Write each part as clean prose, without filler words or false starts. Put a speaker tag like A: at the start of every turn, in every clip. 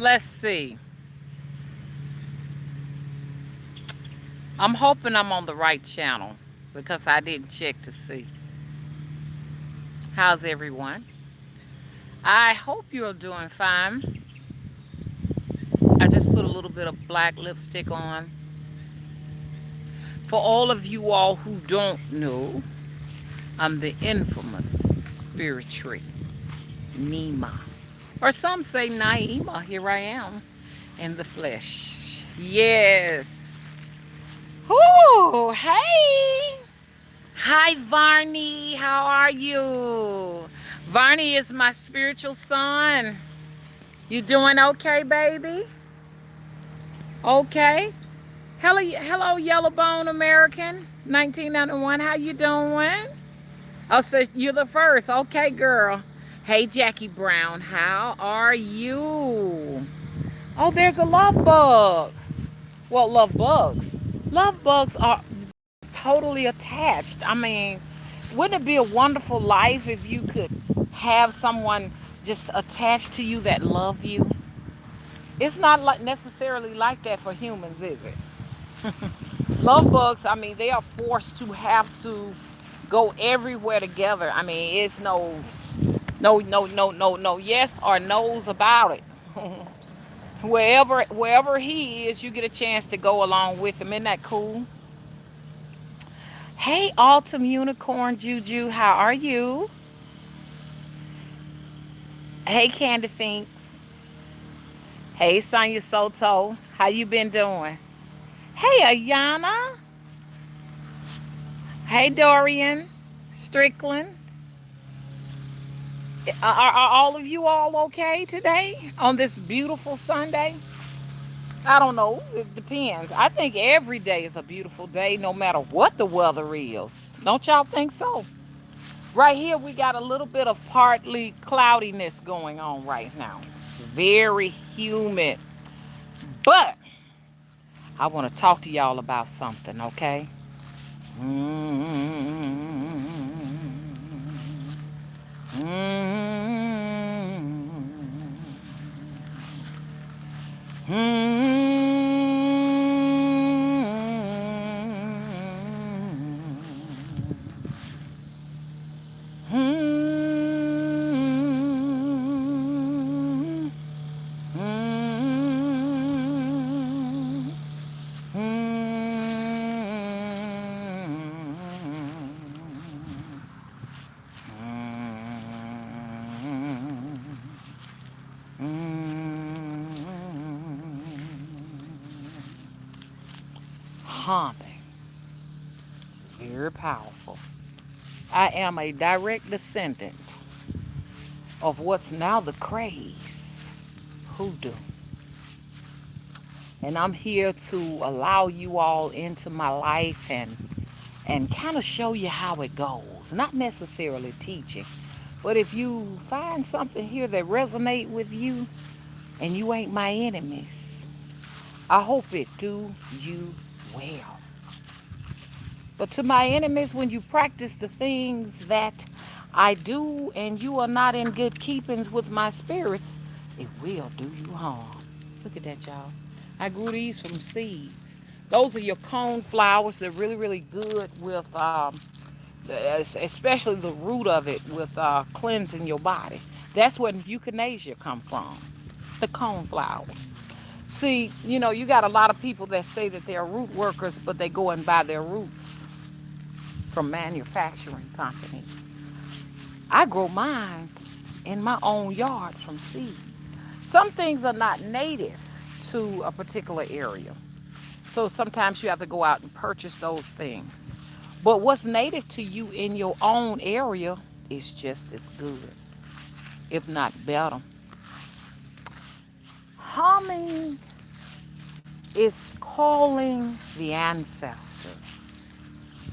A: Let's see. I'm hoping I'm on the right channel because I didn't check to see. How's everyone? I hope you're doing fine. I just put a little bit of black lipstick on. For all of you all who don't know, I'm the infamous spirit tree, Nima. Or some say Naima. Here I am in the flesh. Yes. Oh, hey. Hi, Varney. How are you? Varney is my spiritual son. You doing okay, baby? Okay. Hello, Yellowbone American, 1991. How you doing? Oh, so you're the first. Okay, girl. Hey, Jackie Brown. How are you? Oh, there's a love bug. Well, love bugs. Love bugs are totally attached. I mean, wouldn't it be a wonderful life if you could have someone just attached to you that love you? It's not like necessarily like that for humans, is it? Love bugs, I mean, they are forced to have to go everywhere together. I mean, it's no yes or no's about it. Wherever he is, you get a chance to go along with him. Isn't that cool? Hey, Autumn Unicorn Juju, how are you? Hey, Candy Finks. Hey, Sonya Soto, how you been doing? Hey, Ayana. Hey, Dorian Strickland. Are all of you all okay today on this beautiful Sunday? I don't know. It depends. I think every day is a beautiful day, no matter what the weather is. Don't y'all think so? Right here, we got a little bit of partly cloudiness going on right now. Very humid. But I want to talk to y'all about something, okay? Haunting. Very powerful. I am a direct descendant of what's now the craze, hoodoo. And I'm here to allow you all into my life and kind of show you how it goes. Not necessarily teaching, but if you find something here that resonate with you and you ain't my enemies, I hope it do you well. But to my enemies, when you practice the things that I do and you are not in good keepings with my spirits, it will do you harm. Look at that, y'all. I grew these from seeds. Those are your cone flowers. They're really, really good with, especially the root of it, with cleansing your body. That's where euthanasia come from, the cone flower. See, you got a lot of people that say that they're root workers, but they go and buy their roots from manufacturing companies. I grow mine in my own yard from seed. Some things are not native to a particular area. So sometimes you have to go out and purchase those things. But what's native to you in your own area is just as good, if not better. Humming is calling the ancestors.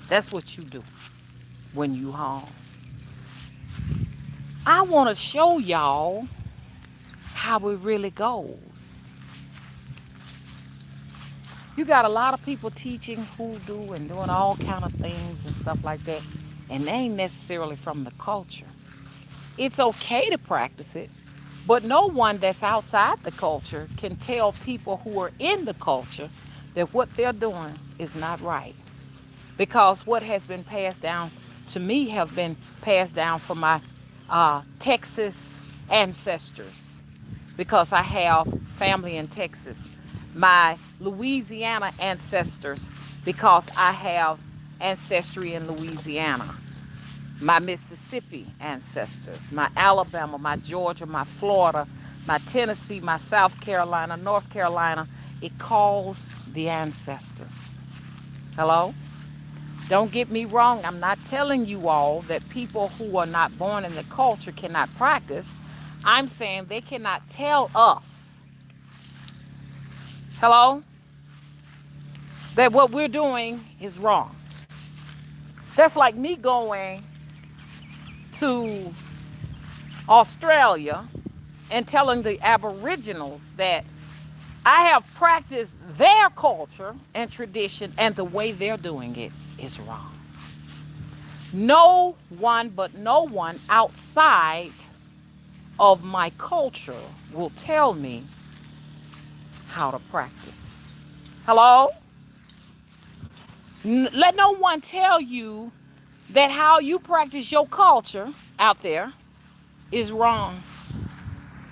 A: That's what you do when you hum. I want to show y'all how it really goes. You got a lot of people teaching hoodoo and doing all kind of things and stuff like that, and they ain't necessarily from the culture. It's okay to practice it, But no one that's outside the culture can tell people who are in the culture that what they're doing is not right. Because what has been passed down to me have been passed down from my Texas ancestors, because I have family in Texas. My Louisiana ancestors, because I have ancestry in Louisiana. My Mississippi ancestors, my Alabama, my Georgia, my Florida, my Tennessee, my South Carolina, North Carolina. It calls the ancestors. Hello? Don't get me wrong. I'm not telling you all that people who are not born in the culture cannot practice. I'm saying they cannot tell us, hello, that what we're doing is wrong. That's like me going to Australia and telling the Aboriginals that I have practiced their culture and tradition, and the way they're doing it is wrong. No one but no one outside of my culture will tell me how to practice. Hello? Let no one tell you that how you practice your culture out there is wrong.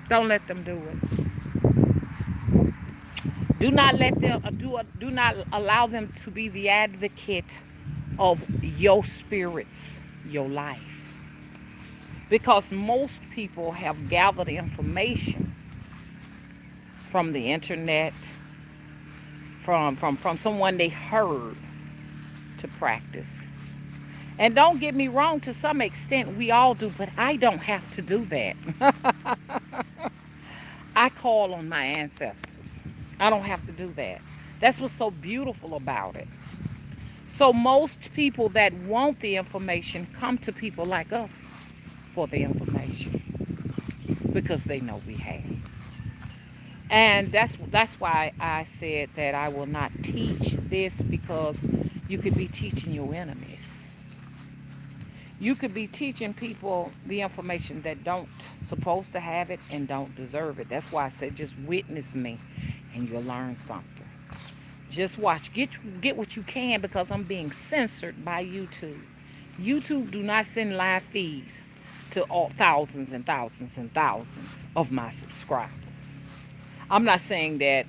A: Don't let them do it. Do not let them do not allow them to be the advocate of your spirits, your life. Because most people have gathered information from the internet, from someone they heard to practice. And don't get me wrong, to some extent we all do, but I don't have to do that. I call on my ancestors. I don't have to do that. That's what's so beautiful about it. So most people that want the information come to people like us for the information, because they know we have. And that's why I said that I will not teach this, because you could be teaching your enemies. You could be teaching people the information that don't supposed to have it and don't deserve it. That's why I said just witness me and you'll learn something. Just watch. Get what you can, because I'm being censored by YouTube. YouTube do not send live feeds to all thousands and thousands and thousands of my subscribers. I'm not saying that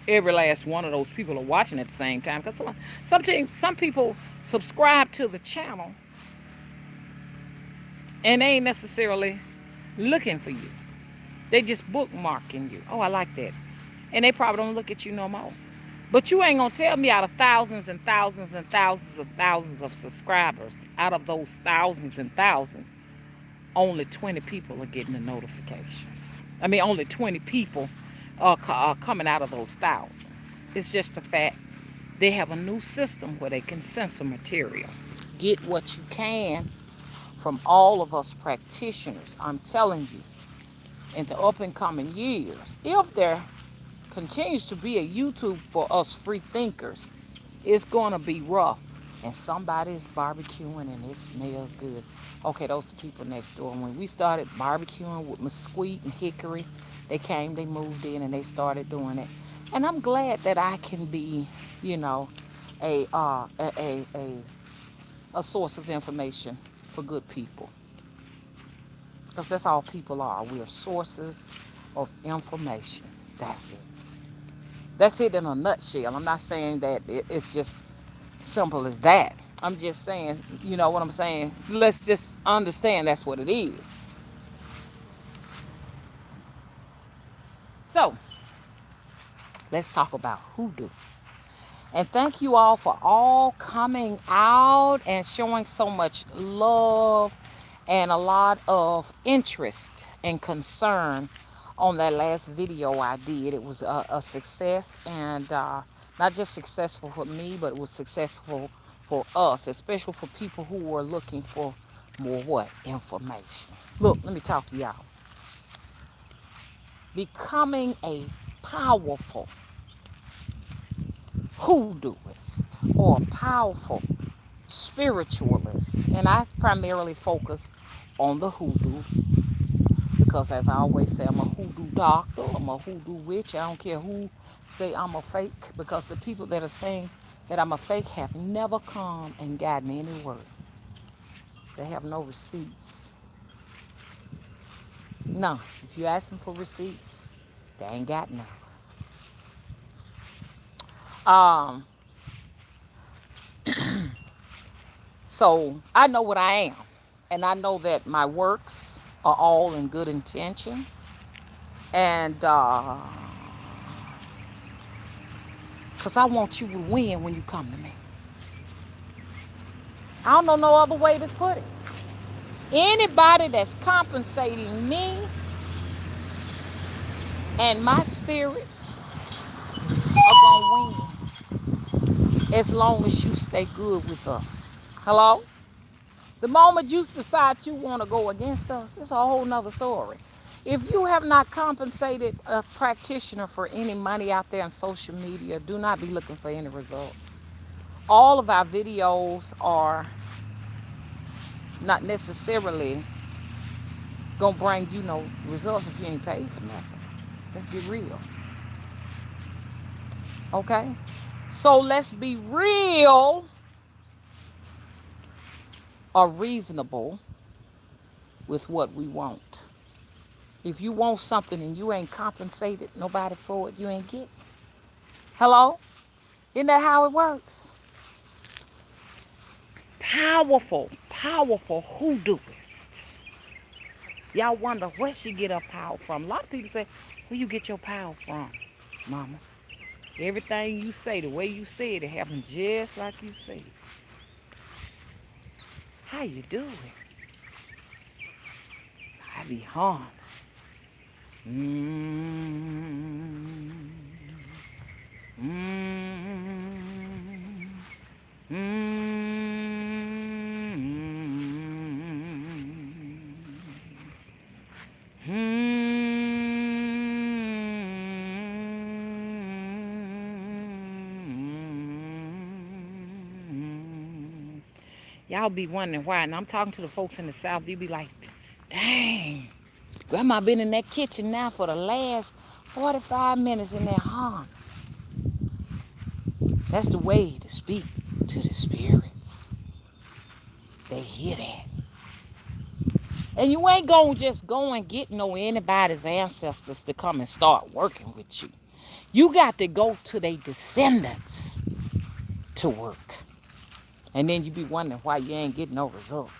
A: every last one of those people are watching at the same time, because some people subscribe to the channel and they ain't necessarily looking for you. They just bookmarking you. Oh, I like that. And they probably don't look at you no more. But you ain't gonna tell me out of thousands and thousands and thousands of subscribers, out of those thousands and thousands, only 20 people are getting the notifications. I mean, only 20 people are coming out of those thousands. It's just the fact they have a new system where they can censor material. Get what you can from all of us practitioners. I'm telling you, in the up and coming years, if there continues to be a YouTube for us free thinkers, it's going to be rough. And somebody's barbecuing and it smells good. Okay, those are the people next door. When we started barbecuing with Mesquite and Hickory, they came, they moved in, and they started doing it. And I'm glad that I can be, you know, a source of information for good people. Because that's all people are. We're sources of information. That's it. That's it in a nutshell. I'm not saying that it's just simple as that. I'm just saying, you know what I'm saying? Let's just understand that's what it is. So, let's talk about hoodoo. And thank you all for all coming out and showing so much love and a lot of interest and concern on that last video I did. It was a success, and not just successful for me, but it was successful for us, especially for people who were looking for more what? Information. Look, let me talk to y'all. Becoming a powerful hoodooist or powerful spiritualist, and I primarily focus on the hoodoo, Because as I always say, I'm a hoodoo doctor, I'm a hoodoo witch. I don't care who say I'm a fake, because the people that are saying that I'm a fake have never come and gotten any work. They have no receipts. No, if you ask them for receipts, they ain't got none. Um, so I know what I am, and I know that my works are all in good intentions, and because I want you to win when you come to me. I don't know no other way to put it. Anybody that's compensating me and my spirits are going to win as long as you stay good with us. Hello? The moment you decide you want to go against us, it's a whole nother story. If you have not compensated a practitioner for any money out there on social media, do not be looking for any results. All of our videos are not necessarily gonna bring you no results if you ain't paid for nothing. Let's get real. Okay? So let's be real or reasonable with what we want. If you want something and you ain't compensated nobody for it, you ain't get it. Hello? Isn't that how it works? Powerful, powerful hoodooist. Y'all wonder where she get her power from. A lot of people say, where you get your power from, mama? Everything you say, the way you say it, it happens just like you say it. How you do it? I be hard. Mm, mm, mm, mm. Y'all be wondering why, and I'm talking to the folks in the South. You be like, dang, Grandma been in that kitchen now for the last 45 minutes in there, huh? That's the way to speak to the spirits. They hear that. And you ain't gonna just go and get no anybody's ancestors to come and start working with you. You got to go to their descendants to work. And then you be wondering why you ain't getting no results.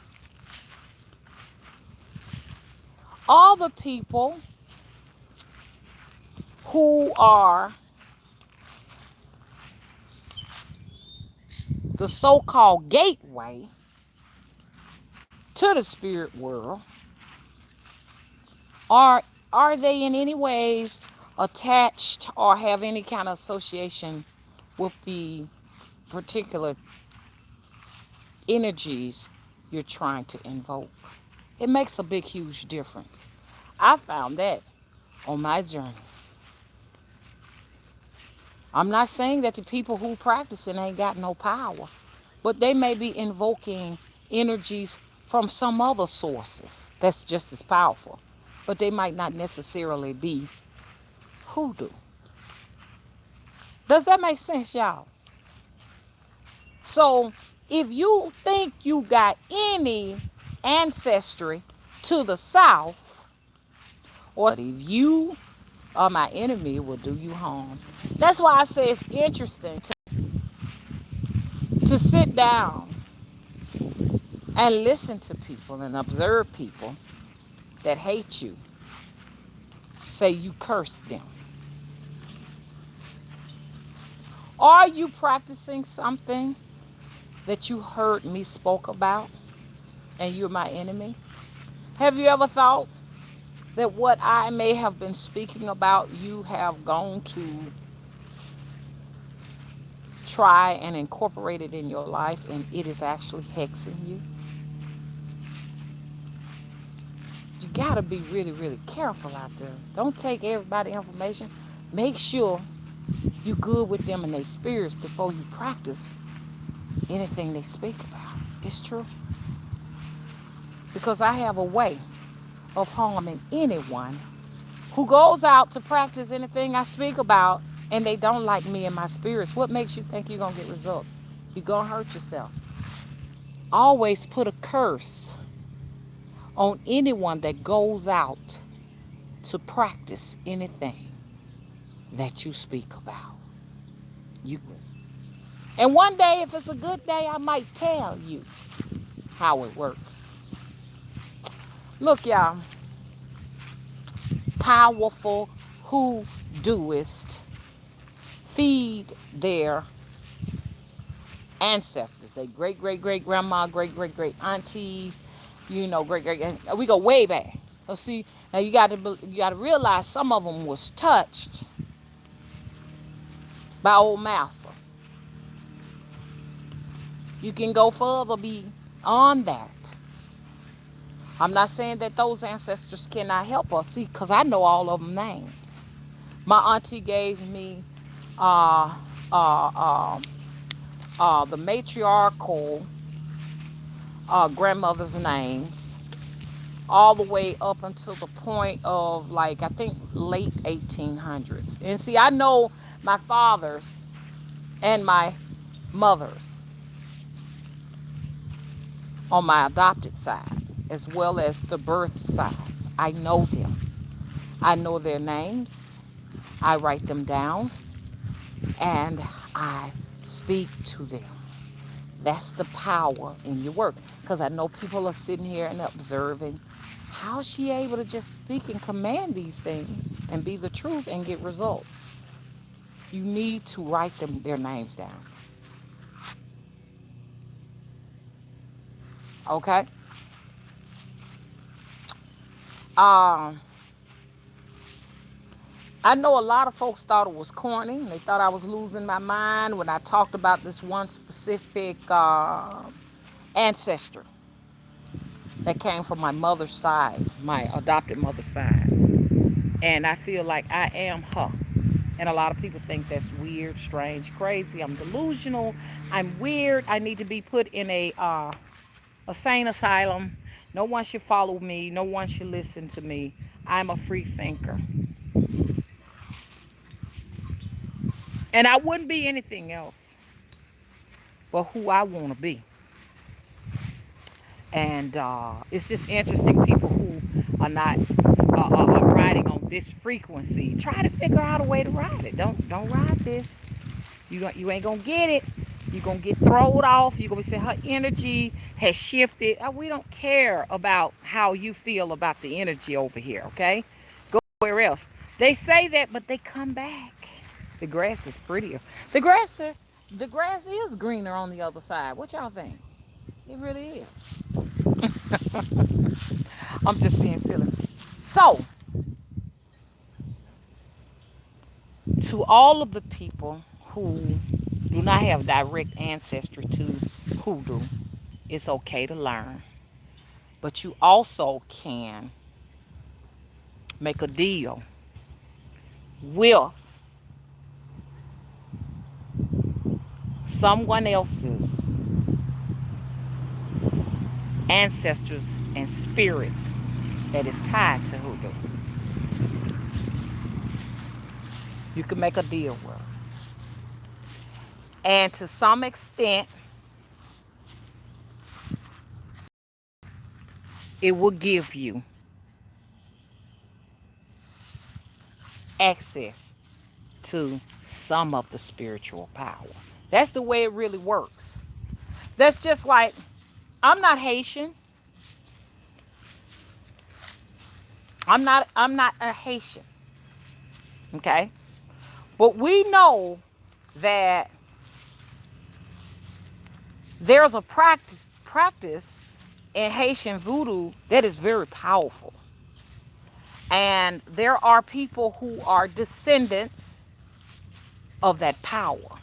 A: All the people who are the so-called gateway to the spirit world, are they in any ways attached or have any kind of association with the particular energies you're trying to invoke? It makes a big, huge difference. I found that on my journey. I'm not saying that the people who practice it ain't got no power, but they may be invoking energies from some other sources that's just as powerful, but they might not necessarily be hoodoo. Does that make sense, y'all? So if you think you got any ancestry to the South, or if you are my enemy, it will do you harm. That's why I say it's interesting to sit down and listen to people and observe people that hate you say you curse them. Are you practicing something that you heard me spoke about and you're my enemy? Have you ever thought that what I may have been speaking about you have gone to try and incorporate it in your life and it is actually hexing you? You gotta be really, really careful out there. Don't take everybody's information. Make sure you good with them and their spirits before you practice anything they speak about. It's true. Because I have a way of harming anyone who goes out to practice anything I speak about and they don't like me and my spirits. What makes you think you're going to get results? You're going to hurt yourself. Always put a curse on anyone that goes out to practice anything that you speak about. You And one day, if it's a good day, I might tell you how it works. Look, y'all, powerful hoodooists feed their ancestors, they great great great grandma, great great great aunties, great great. We go way back. So see, now you got to realize some of them was touched by old massa. You can go further beyond that. I'm not saying that those ancestors cannot help us. See, because I know all of them names. My auntie gave me uh, uh, the matriarchal grandmother's names all the way up until the point of, like, I think late 1800s. And see, I know my father's and my mother's on my adopted side, as well as the birth sides. I know them. I know their names. I write them down and I speak to them. That's the power in your work. Because I know people are sitting here and observing. How is she able to just speak and command these things and be the truth and get results? You need to write their names down. Okay? Um, I know a lot of folks thought it was corny. They thought I was losing my mind when I talked about this one specific ancestor that came from my mother's side, my adopted mother's side. And I feel like I am her. And a lot of people think that's weird, strange, crazy. I'm delusional. I'm weird. I need to be put in a sane asylum. No one should follow me. No one should listen to me. I'm a free thinker. And I wouldn't be anything else but who I want to be. And it's just interesting, people who are not riding on this frequency. Try to figure out a way to ride it. Don't ride this. You ain't gonna get it. You're gonna get thrown off. You're gonna say her energy has shifted. We don't care about how you feel about the energy over here, okay? Go somewhere else. They say that, but they come back. The grass is prettier. The grass is greener on the other side. What y'all think? It really is. I'm just being silly. So, to all of the people who do not have direct ancestry to hoodoo, it's okay to learn. But you also can make a deal with someone else's ancestors and spirits that is tied to hoodoo. You can make a deal with. And to some extent, it will give you access to some of the spiritual power. That's the way it really works. That's just like, I'm not Haitian. I'm not a Haitian. Okay? But we know that there's a practice in Haitian voodoo that is very powerful. And there are people who are descendants of that power.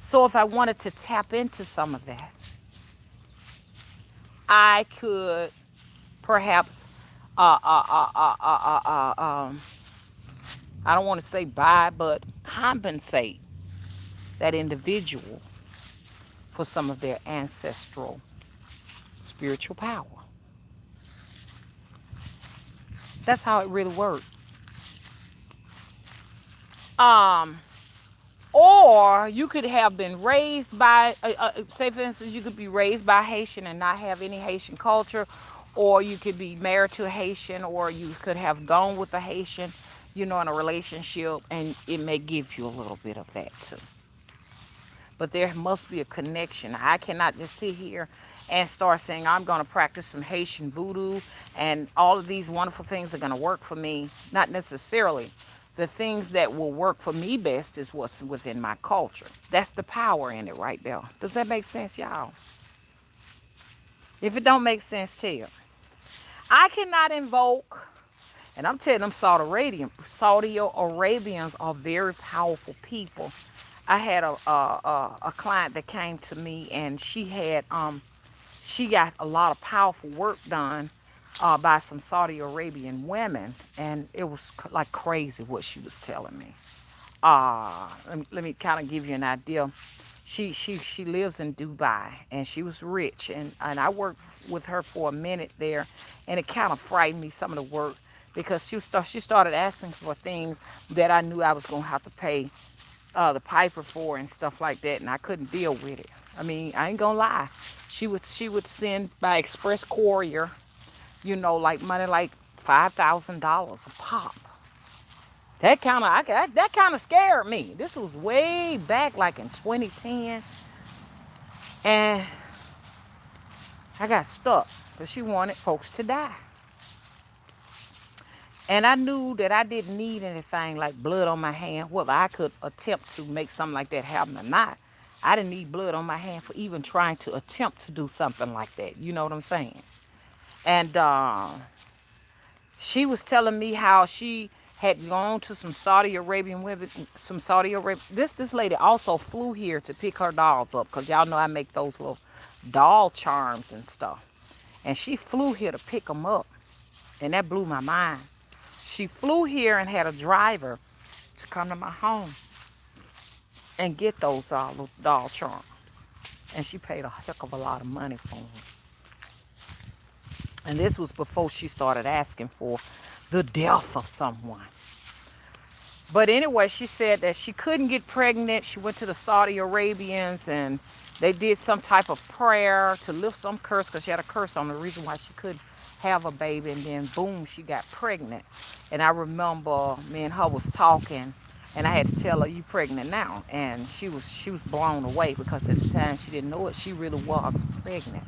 A: So if I wanted to tap into some of that, I could perhaps, I don't want to say buy, but compensate that individual for some of their ancestral spiritual power. That's how it really works. Um, or you could have been raised by, say for instance, you could be raised by Haitian and not have any Haitian culture, or you could be married to a Haitian, or you could have gone with a Haitian, in a relationship, and it may give you a little bit of that too. But there must be a connection. I cannot just sit here and start saying I'm going to practice some Haitian voodoo and all of these wonderful things are going to work for me. Not necessarily. The things that will work for me best is what's within my culture. That's the power in it right there. Does that make sense, y'all? If it don't make sense, tell. I cannot invoke, and I'm telling them Saudi Arabians are very powerful people. I had a client that came to me, and she got a lot of powerful work done by some Saudi Arabian women, and it was like crazy what she was telling me. Let me kind of give you an idea. She lives in Dubai, and she was rich, and I worked with her for a minute there, and it kind of frightened me, some of the work, because she started asking for things that I knew I was gonna have to pay the piper for and stuff like that, and I couldn't deal with it. I mean, I ain't gonna lie. She would send by express courier, like money like $5,000 a pop. That kind of scared me. This was way back, like in 2010, and I got stuck because she wanted folks to die. And I knew that I didn't need anything like blood on my hand, whether I could attempt to make something like that happen or not. I didn't need blood on my hand for even trying to attempt to do something like that. You know what I'm saying? And she was telling me how she had gone to some Saudi Arabian women, some Saudi Arabian. This lady also flew here to pick her dolls up, because y'all know I make those little doll charms and stuff. And she flew here to pick them up, and that blew my mind. She flew here and had a driver to come to my home and get those little doll charms. And she paid a heck of a lot of money for them. And this was before she started asking for the death of someone. But anyway, she said that she couldn't get pregnant. She went to the Saudi Arabians, and they did some type of prayer to lift some curse, because she had a curse on the reason why she couldn't have a baby. And then boom, she got pregnant. And I remember me and her was talking, and I had to tell her, you pregnant now. And she was blown away, because at the time she didn't know it. She really was pregnant.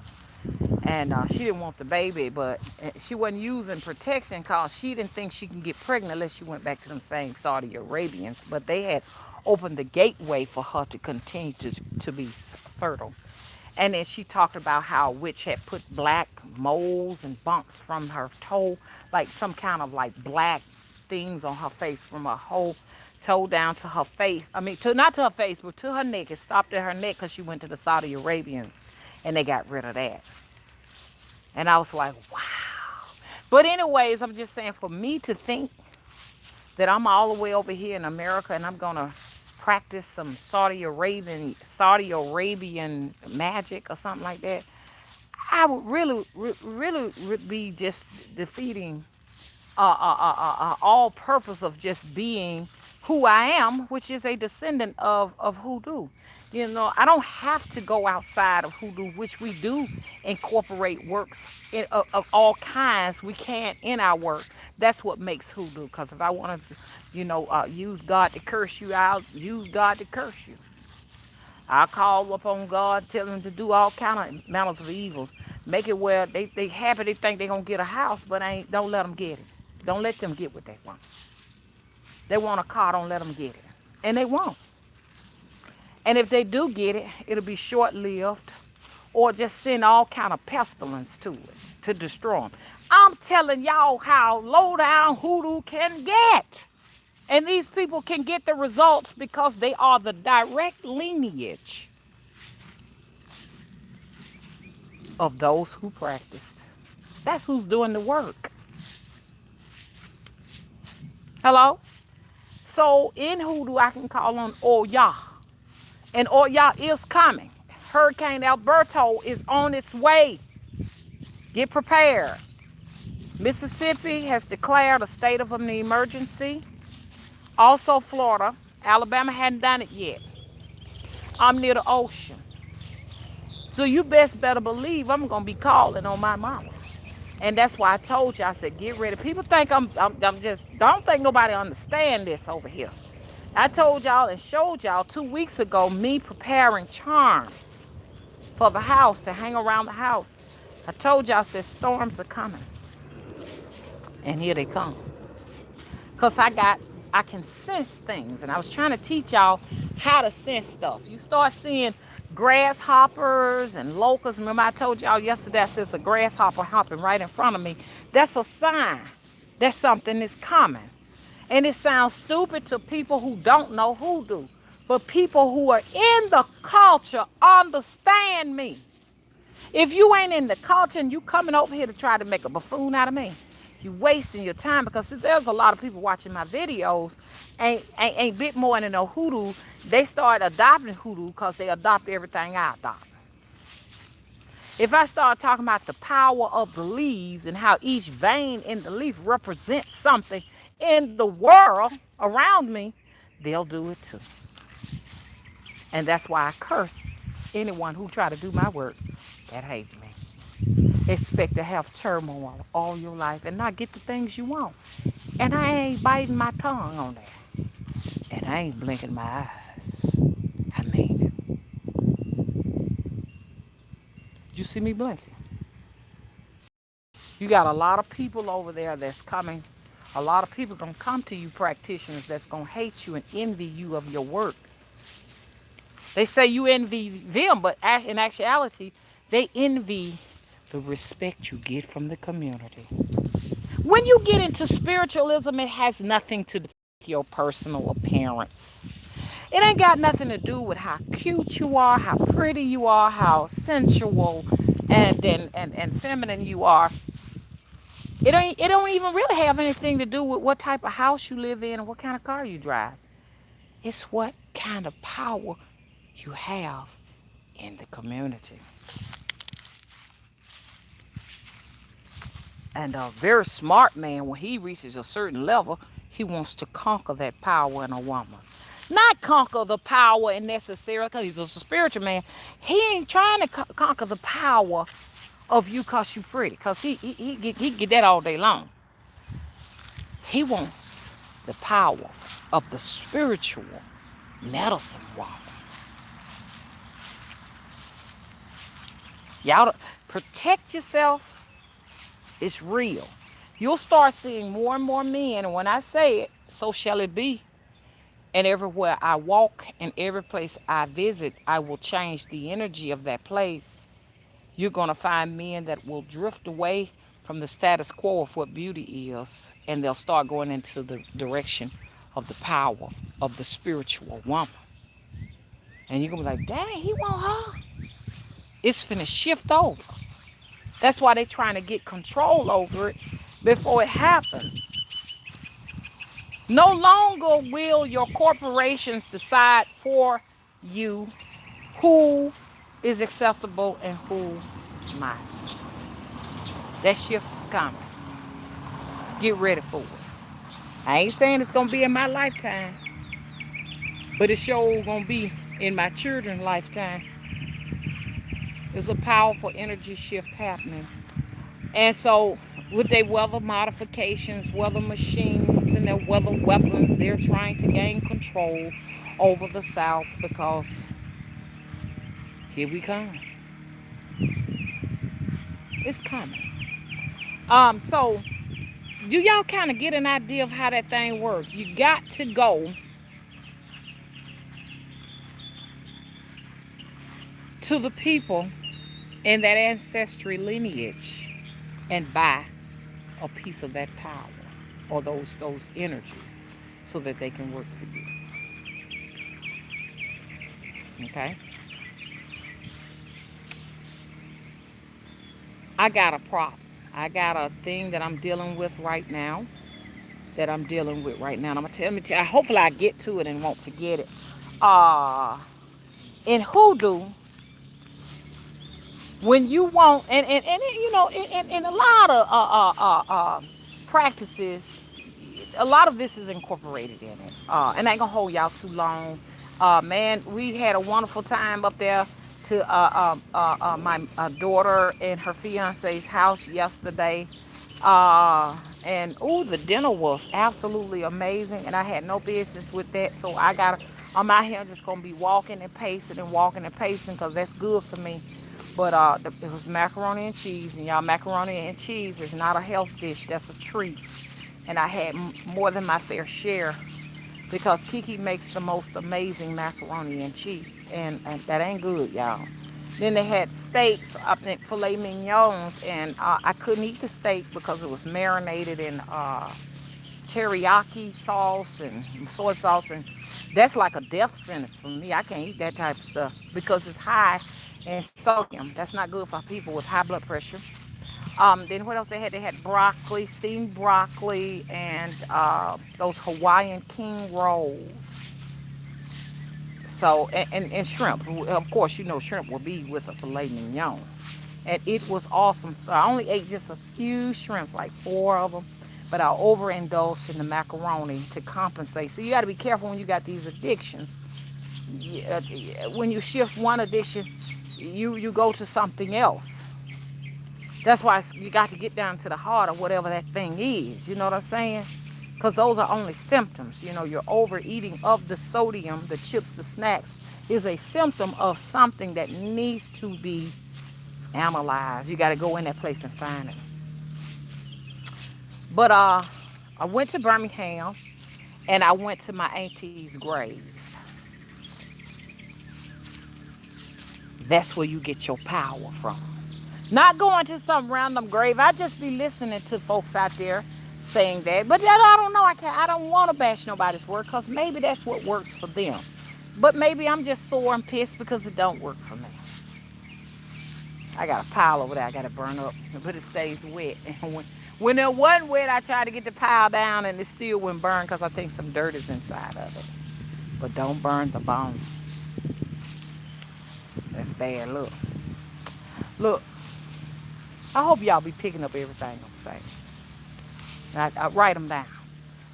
A: And she didn't want the baby, but she wasn't using protection, because she didn't think she can get pregnant unless she went back to them same Saudi Arabians. But they had opened the gateway for her to continue to be fertile. And then she talked about how a witch had put black moles and bumps from her toe, like some kind of like black things on her face, from her whole toe down to her face. I mean, not to her face, but to her neck. It stopped at her neck because she went to the Saudi Arabians, and they got rid of that. And I was like, wow. But anyways, I'm just saying, for me to think that I'm all the way over here in America and I'm going to practice some Saudi Arabian magic or something like that, I would really be just defeating all purpose of just being who I am, which is a descendant of Hoodoo. I don't have to go outside of Hoodoo, which we do incorporate works of all kinds. We can't in our work. That's what makes Hoodoo. Because if I wanted to, use God to curse you, I'll use God to curse you. I call upon God, tell them to do all kind of manners of evils. Make it where they happy, they think they're going to get a house, but don't let them get it. Don't let them get what they want. They want a car, don't let them get it. And they won't. And if they do get it, it'll be short-lived, or just send all kind of pestilence to it to destroy them. I'm telling y'all how low down Hoodoo can get. And these people can get the results because they are the direct lineage of those who practiced. That's who's doing the work. Hello? So in Hoodoo, I can call on Oya. And Oya is coming. Hurricane Alberto is on its way. Get prepared. Mississippi has declared a state of an emergency. Also Florida. Alabama hadn't done it yet. I'm near the ocean. So you best better believe I'm going to be calling on my mama. And that's why I told you, I said, get ready. People think I'm just, don't think nobody understand this over here. I told y'all and showed y'all 2 weeks ago me preparing charms for the house to hang around the house. I told y'all, I said, storms are coming. And here they come. Because I can sense things. And I was trying to teach y'all how to sense stuff. You start seeing grasshoppers and locusts. Remember I told y'all yesterday, I said it's a grasshopper hopping right in front of me. That's a sign that something is coming. And it sounds stupid to people who don't know hoodoo. But people who are in the culture understand me. If you ain't in the culture and you coming over here to try to make a buffoon out of me, you wasting your time, because there's a lot of people watching my videos ain't bit more than no hoodoo. They start adopting hoodoo because they adopt everything I adopt. If I start talking about the power of the leaves and how each vein in the leaf represents something in the world around me, they'll do it too. And that's why I curse anyone who try to do my work that hate me. Expect to have turmoil all your life and not get the things you want. And I ain't biting my tongue on that. And I ain't blinking my eyes. I mean it. You see me blinking? You got a lot of people over there that's coming. A lot of people gonna come to you, practitioners, that's gonna hate you and envy you of your work. They say you envy them, but in actuality, they envy the respect you get from the community. When you get into spiritualism, it has nothing to do with your personal appearance. It ain't got nothing to do with how cute you are, how pretty you are, how sensual and feminine you are. It don't even really have anything to do with what type of house you live in and what kind of car you drive. It's what kind of power you have in the community. And a very smart man, when he reaches a certain level, he wants to conquer that power in a woman. Not conquer the power necessarily because he's a spiritual man. He ain't trying to conquer the power of you because you pretty, because he get that all day long. He wants the power of the spiritual medicine woman. Y'all protect yourself. It's real. You'll start seeing more and more men, and when I say it, so shall it be. And everywhere I walk and every place I visit, I will change the energy of that place. You're going to find men that will drift away from the status quo of what beauty is, and they'll start going into the direction of the power of the spiritual woman. And you're going to be like, dang, he want her? It's finna shift over. That's why they're trying to get control over it before it happens. No longer will your corporations decide for you who is acceptable and who is not. That shift is coming. Get ready for it. I ain't saying it's gonna be in my lifetime, but it's sure gonna be in my children's lifetime. There's a powerful energy shift happening. And so with their weather modifications, weather machines, and their weather weapons, they're trying to gain control over the South, because here we come. It's coming. So do y'all kind of get an idea of how that thing works? You got to go to the people in that ancestry lineage and buy a piece of that power or those energies so that they can work for you. Okay? I got a problem. I got a thing that I'm dealing with right now. And I'm gonna tell you, hopefully I get to it and won't forget it. In hoodoo, When you want, and you know, in a lot of practices, a lot of this is incorporated in it. And I ain't gonna hold y'all too long. Man, we had a wonderful time up there to my daughter and her fiance's house yesterday. And oh, the dinner was absolutely amazing, and I had no business with that. So I'm out here just gonna be walking and pacing, cause that's good for me. But it was macaroni and cheese, and y'all, macaroni and cheese is not a health dish. That's a treat, and I had more than my fair share because Kiki makes the most amazing macaroni and cheese, and that ain't good, y'all. Then they had steaks, I think filet mignons, and I couldn't eat the steak because it was marinated in teriyaki sauce and soy sauce, and that's like a death sentence for me. I can't eat that type of stuff because it's high in sodium. That's not good for people with high blood pressure. Then what else they had? They had broccoli, steamed broccoli, and those Hawaiian king rolls. So and shrimp. Of course, you know shrimp will be with a filet mignon, and it was awesome. So I only ate just a few shrimps, like four of them, but I overindulged in the macaroni to compensate. So you got to be careful when you got these addictions. When you shift one addiction, you go to something else. That's why you got to get down to the heart of whatever that thing is. You know what I'm saying? Because those are only symptoms. You know, your overeating of the sodium, the chips, the snacks, is a symptom of something that needs to be analyzed. You got to go in that place and find it. But I went to Birmingham, and I went to my auntie's grave. That's where you get your power from. Not going to some random grave. I just be listening to folks out there saying that. But I don't know. I don't want to bash nobody's work because maybe that's what works for them. But maybe I'm just sore and pissed because it don't work for me. I got a pile over there I got to burn up, but it stays wet. And when it wasn't wet, I tried to get the pile down and it still wouldn't burn because I think some dirt is inside of it. But don't burn the bone. That's bad. Look. I hope y'all be picking up everything I'm saying. I write them down.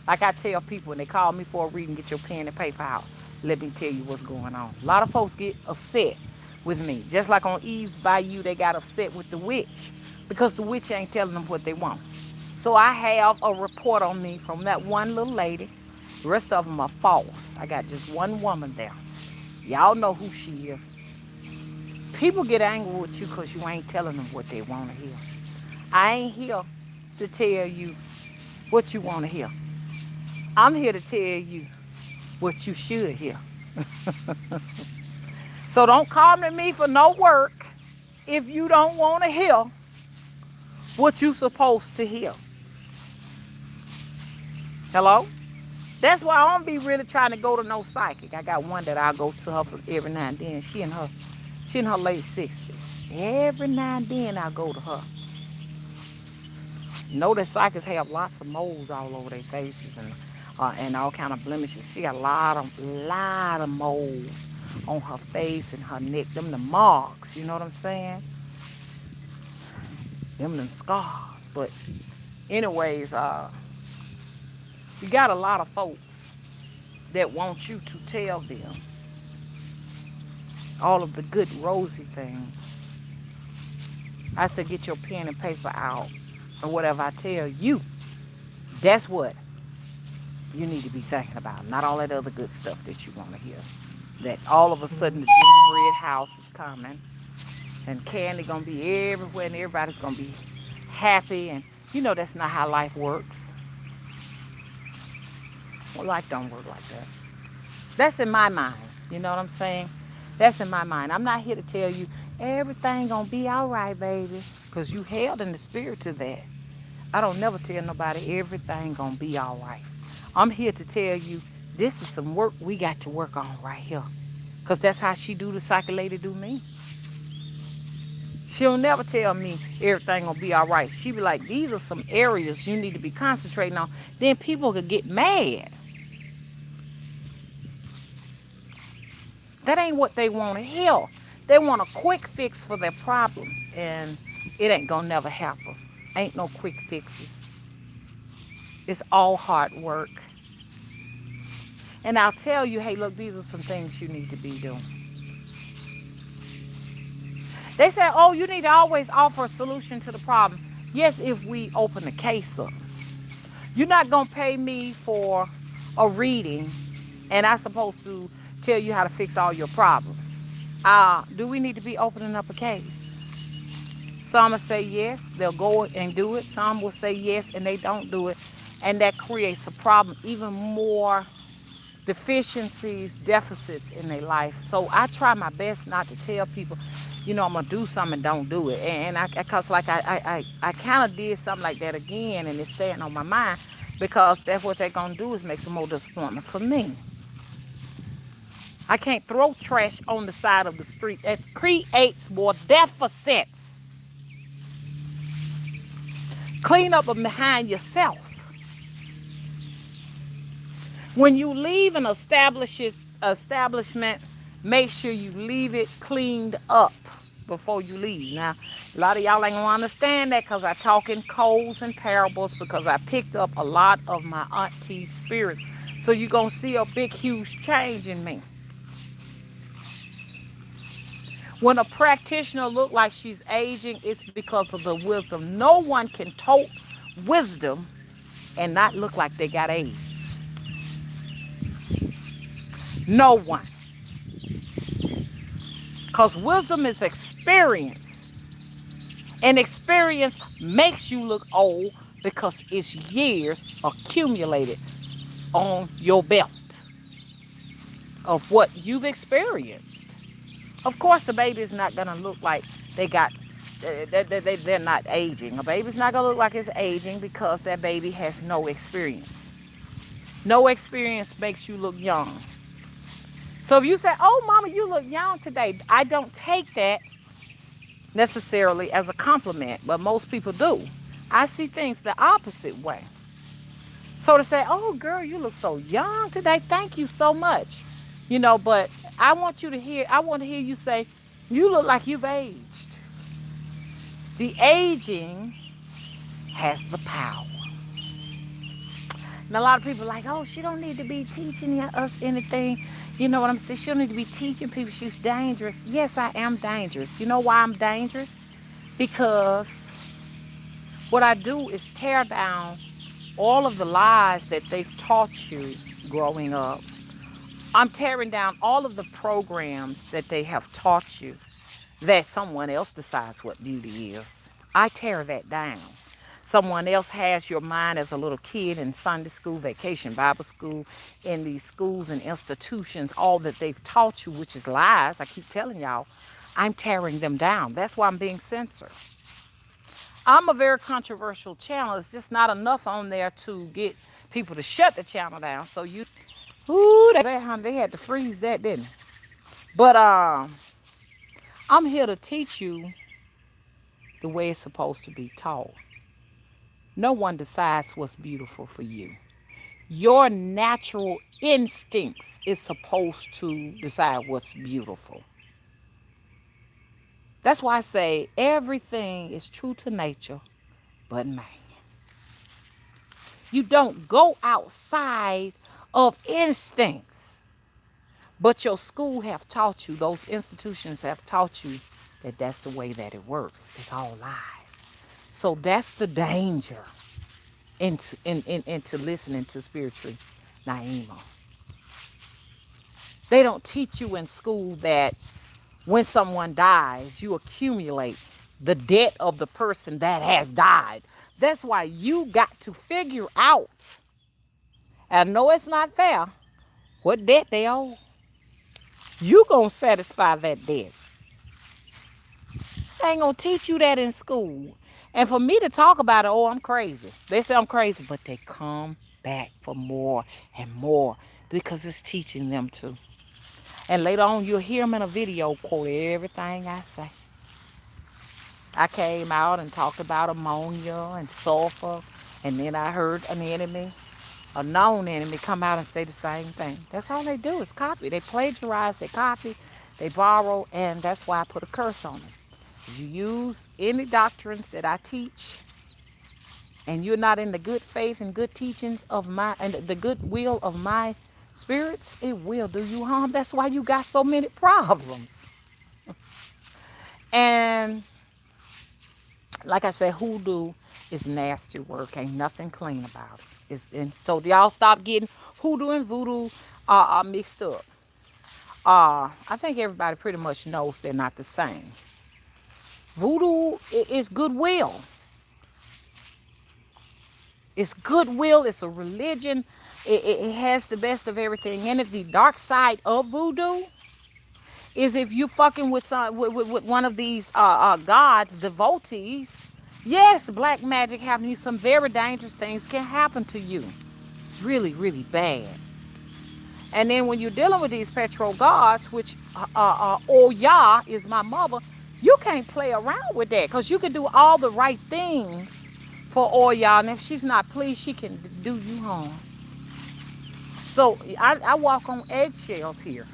A: Like I tell people when they call me for a reading, get your pen and paper out. Let me tell you what's going on. A lot of folks get upset with me. Just like on Eve's Bayou, they got upset with the witch because the witch ain't telling them what they want. So I have a report on me from that one little lady. The rest of them are false. I got just one woman there. Y'all know who she is. People get angry with you because you ain't telling them what they want to hear. I ain't here to tell you what you want to hear. I'm here to tell you what you should hear. So don't come to me for no work if you don't want to hear what you supposed to hear. Hello? That's why I don't be really trying to go to no psychic. I got one that I'll go to her for every now and then. She in her late 60s. Every now and then I go to her. You know that psychics have lots of moles all over their faces and all kind of blemishes. She got a lot of moles on her face and her neck. Them the marks, you know what I'm saying? Them scars. But anyways, you got a lot of folks that want you to tell them all of the good rosy things. I said get your pen and paper out, or whatever I tell you, that's what you need to be thinking about. Not all that other good stuff that you want to hear. That all of a sudden the gingerbread house is coming and candy gonna be everywhere and everybody's gonna be happy, and you know that's not how life works. Well, life don't work like that. That's in my mind. You know what I'm saying? That's in my mind. I'm not here to tell you everything gonna be all right, baby, because you held in the spirit to that. I don't never tell nobody everything gonna be all right. I'm here to tell you this is some work we got to work on right here, because that's how she do the psychic lady do me. She'll never tell me everything gonna be all right. She be like, these are some areas you need to be concentrating on. Then people could get mad. That ain't what they want to hear. They want a quick fix for their problems, and it ain't gonna never happen. Ain't no quick fixes. It's all hard work. And I'll tell you, hey, look, these are some things you need to be doing. They say, oh, you need to always offer a solution to the problem. Yes, if we open the case up. You're not going to pay me for a reading and I'm supposed to tell you how to fix all your problems. Do we need to be opening up a case? Some will say yes, they'll go and do it. Some will say yes and they don't do it. And that creates a problem, even more deficiencies, deficits in their life. So I try my best not to tell people, I'm gonna do something and don't do it. And cause like I kind of did something like that again, and it's staying on my mind because that's what they're gonna do is make some more disappointment for me. I can't throw trash on the side of the street. It creates more deficits. Clean up behind yourself. When you leave an establishment, make sure you leave it cleaned up before you leave. Now, a lot of y'all ain't gonna understand that because I talk in codes and parables because I picked up a lot of my auntie's spirits. So you're gonna see a big, huge change in me. When a practitioner look like she's aging, it's because of the wisdom. No one can tote wisdom and not look like they got age. No one. Because wisdom is experience. And experience makes you look old because it's years accumulated on your belt of what you've experienced. Of course, the baby is not going to look like they're not aging. A baby's not going to look like it's aging because that baby has no experience. No experience makes you look young. So if you say, oh, mama, you look young today, I don't take that necessarily as a compliment, but most people do. I see things the opposite way. So to say, oh, girl, you look so young today, thank you so much. But I want to hear you say, you look like you've aged. The aging has the power. And a lot of people are like, oh, she don't need to be teaching us anything. You know what I'm saying? She don't need to be teaching people she's dangerous. Yes, I am dangerous. You know why I'm dangerous? Because what I do is tear down all of the lies that they've taught you growing up. I'm tearing down all of the programs that they have taught you that someone else decides what beauty is. I tear that down. Someone else has your mind as a little kid in Sunday school, vacation, Bible school, in these schools and institutions, all that they've taught you, which is lies. I keep telling y'all, I'm tearing them down. That's why I'm being censored. I'm a very controversial channel. It's just not enough on there to get people to shut the channel down. So they had to freeze that, didn't they? But I'm here to teach you the way it's supposed to be taught. No one decides what's beautiful for you. Your natural instincts is supposed to decide what's beautiful. That's why I say everything is true to nature but man. You don't go outside of instincts. But your school have taught you, those institutions have taught you that that's the way that it works. It's all lies. So that's the danger into listening to spiritually Naima. They don't teach you in school that when someone dies, you accumulate the debt of the person that has died. That's why you got to figure out, I know it's not fair, what debt they owe. You gonna satisfy that debt. They ain't gonna teach you that in school. And for me to talk about it, oh, I'm crazy. They say I'm crazy, but they come back for more and more because it's teaching them to. And later on, you'll hear them in a video quote everything I say. I came out and talked about ammonia and sulfur, and then I heard an enemy, a known enemy, come out and say the same thing. That's all they do is copy. They plagiarize, they copy, They borrow, and that's why I put a curse on them. If you use any doctrines that I teach, and you're not in the good faith and good teachings of my and the good will of my spirits, it will do you harm. That's why you got so many problems. And like I said, hoodoo is nasty work. Ain't nothing clean about it. And so y'all stop getting hoodoo and voodoo mixed up. I think everybody pretty much knows they're not the same. Voodoo is goodwill. It's goodwill. It's a religion. It has the best of everything in it. The dark side of voodoo is if you fucking with one of these gods, devotees. Yes, black magic happening. Some very dangerous things can happen to you. Really, really bad. And then when you're dealing with these petro gods, which Oya is my mother, you can't play around with that because you can do all the right things for Oya, and if she's not pleased, she can do you harm. So I walk on eggshells here,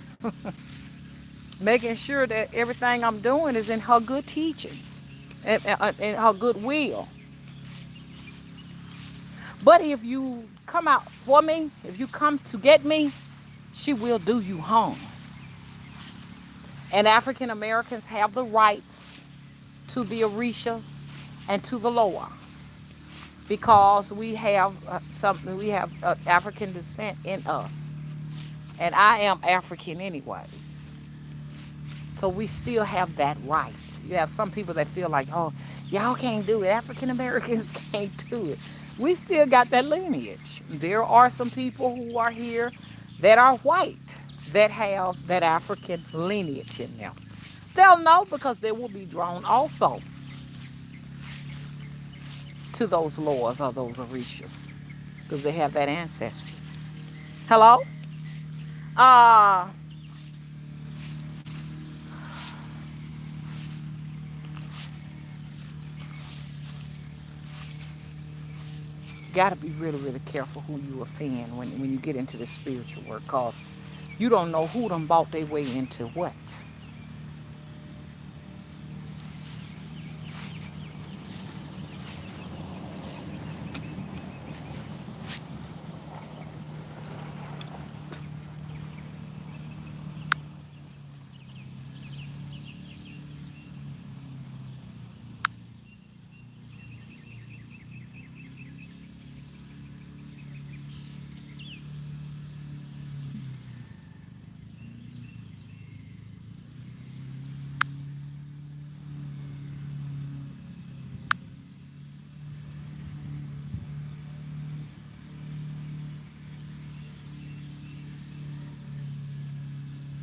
A: making sure that everything I'm doing is in her good teachings and her good will. But if you come out for me, if you come to get me, she will do you harm. And African Americans have the rights to the Orishas and to the Loas because we have African descent in us, and I am African anyways. So we still have that right. You have some people that feel like, oh, y'all can't do it. African Americans can't do it. We still got that lineage. There are some people who are here that are white that have that African lineage in them. They'll know because they will be drawn also to those laws or those orishas because they have that ancestry. Hello? Uh, got to be really, really careful who you offend when you get into the spiritual work because you don't know who done bought their way into what.